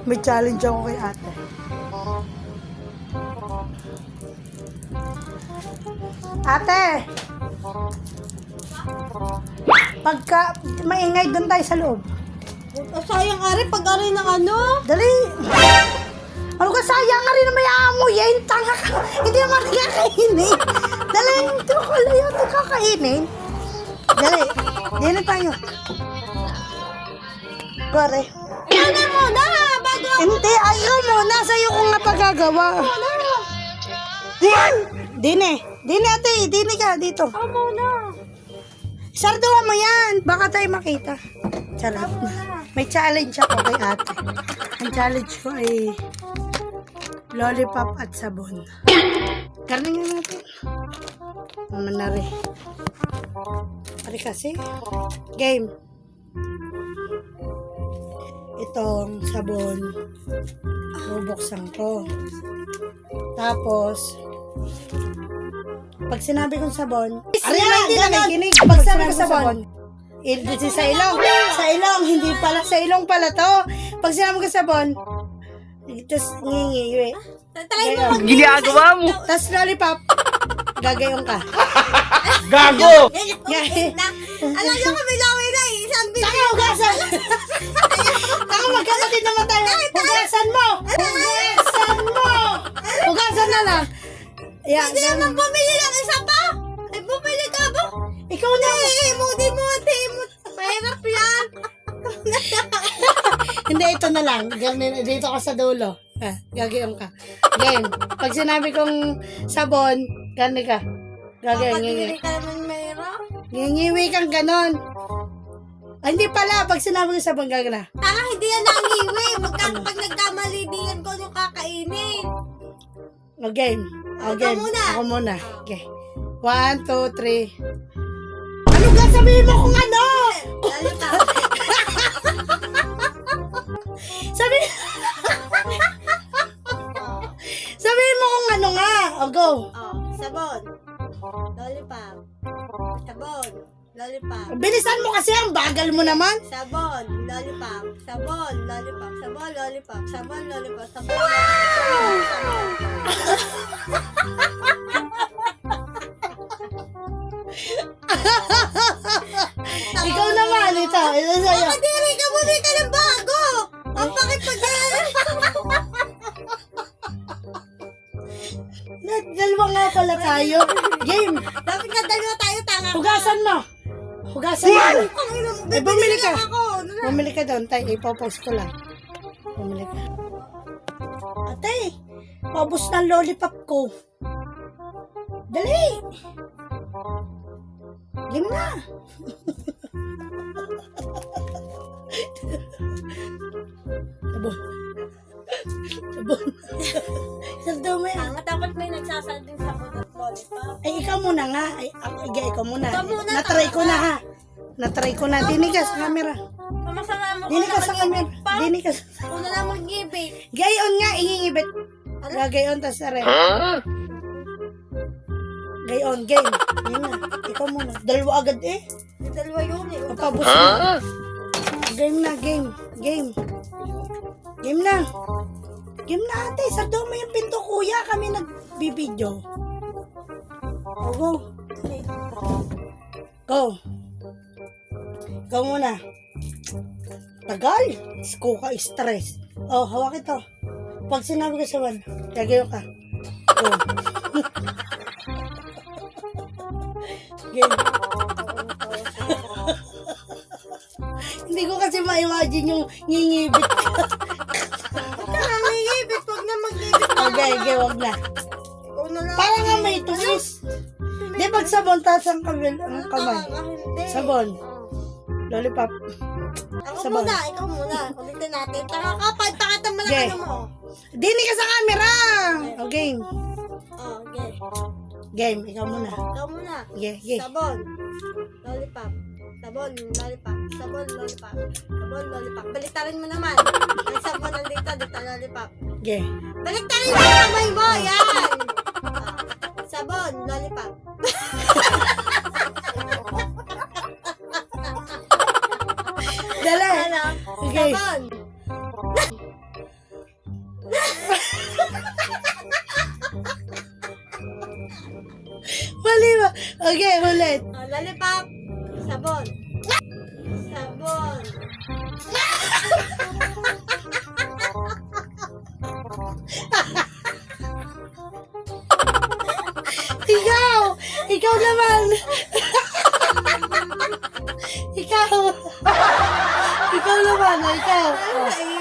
May challenge ako kay ate. Ate! Pagka maingay doon tayo sa loob. Sayang ari, pag-ari ng ano? Dali! Ano ka sayang nga rin na may aamoy yan? Tanga ka! Hindi naman nakakainin! Dali! Ito ko layo, ito kakainin. Dali! Dali na tayo. Pare. Ano muna? Bago ako Hindi, ayaw muna. Sa'yo ko nga pagagawa. Dine. Dine ate, dine ka dito. muna. Sarduhan mo yan. Baka tayo makita. Charot. May challenge ako kay ate. Ang challenge ko ay lollipop at sabon. Karning nga natin. Naman na rin. Pari kasi. Game. Itong sabon. Bubuksan ko. Tapos, pag sinabi kong sabon, hindi na nakikinig. Pag sinabi kong sabon, sa ilong. Sa ilong, hindi pala. Sa ilong pala to. Pag sinabi kong sabon, tapos ngingiwi. Try mo mag- Ginagawa mo. Tapos lollipop, gagayong ka. Gago! Alam niyo kami laway na eh. Isang Taka, hugasan! Taka, magkakatid naman tayo. Hugasan mo! Hugasan mo! Hugasan na lang. Yeah, Hindi naman bumili ng isa pa. Ay, bumili ka ba? ikaw na. Hindi mo. Mahirap yan. Hindi, ito na lang. Dito ka sa dulo. Gagayong ka. Game. Pag sinabi kong sabon, gani ka. Gagayong, Kapag ka naman mahirap. ngingiwi kang ganon. Ay, hindi pala. Pag sinabi kong sabon, gagana. Tanga, hindi yan nangiwi. Pag nagkamali, di yan ko yung kakainin. O, game. O, game. muna. Ako muna. Okay. 1, 2, 3. Ano ka? Sabihin mo kung ano? Lalo ka. Sabihin mo kung ano nga. O, go. Sabon. Lollipop. Sabon. Lollipop. Bilisan mo kasi. Ang bagal mo naman. Sabon. Lollipop. Sabon. Lollipop. Sabon. Lollipop. Sabon. Lollipop. Sabon. Sabon. Ikaw naman. Ito sa'yo. Kadiri ka, bumili ka ng bago. Ang pakipag... Dalawa nga pala tayo. Game. Dapat nga dalawa tayo, tanga ka. Hugasan mo. Hugasan mo. Ang ina mo, Eh, bumili ka. lang ako. Bumili ka doon. Tay, ipopost ko lang. Bumili ka. Ate, paubos na ang lollipop ko. Dali. Game na. Sabon. Sabon. Sardo mo yan. Tanga, dapat may nagsasalding sabon at lollipop. Ay, ikaw muna nga. Ay, ikaw muna. Ikaw muna, Natry ko tama na ka. ha. Natry ko na. Dinig ka sa camera. Pamasama mo ko Dinig ka na sa camera. mag-ibig pa. Dinig ka sa... Una na mag-ibig. Gayon nga, ingingibit. Gagayon, tas are. Gayon, game. Yan na. Ikaw muna. Dalawa agad eh. Yung dalawa yun eh. Papabos na. Game na, game. Game. Game na. Game na ate. Sardo mo yung pinto kuya. Kami nagbibideo. Oh, go. Go. Go muna. Tagal. Isko ka, stress. Oh, hawak ito. Pag sinabi ko sa one, gagayon ka. Go. Game. Hindi ko kasi ma-imagine yung ngingibit ka. Nangingibig, wag na mag-ibig. Okay, wag na. Ikaw na lang. Para nga may twist. Di pag sabon, taas ang kamay. Hindi. Sabon. Lollipop. Ako Sabon. muna, ikaw muna. Ulitin natin. Tanga ka, pakita mo lang Okay. ano mo. Dini ka sa camera. O, game. Oh, okay. Game, ikaw muna. Ikaw muna. Okay. Sabon. Lollipop. Sabon, lollipop. Sabon, lollipop. Sabon, lollipop. Baliktarin mo naman. May sabon nandito, dito lollipop. Okay. Baliktarin mo yung kamay mo, yan! Sabon, lollipop. Dali. Ano? Okay. Sabon. Okay, ulit. Lollipop. Sabon. Sabon. Ikaw! Ikaw naman! Ikaw! Ikaw naman, ikaw. Ay,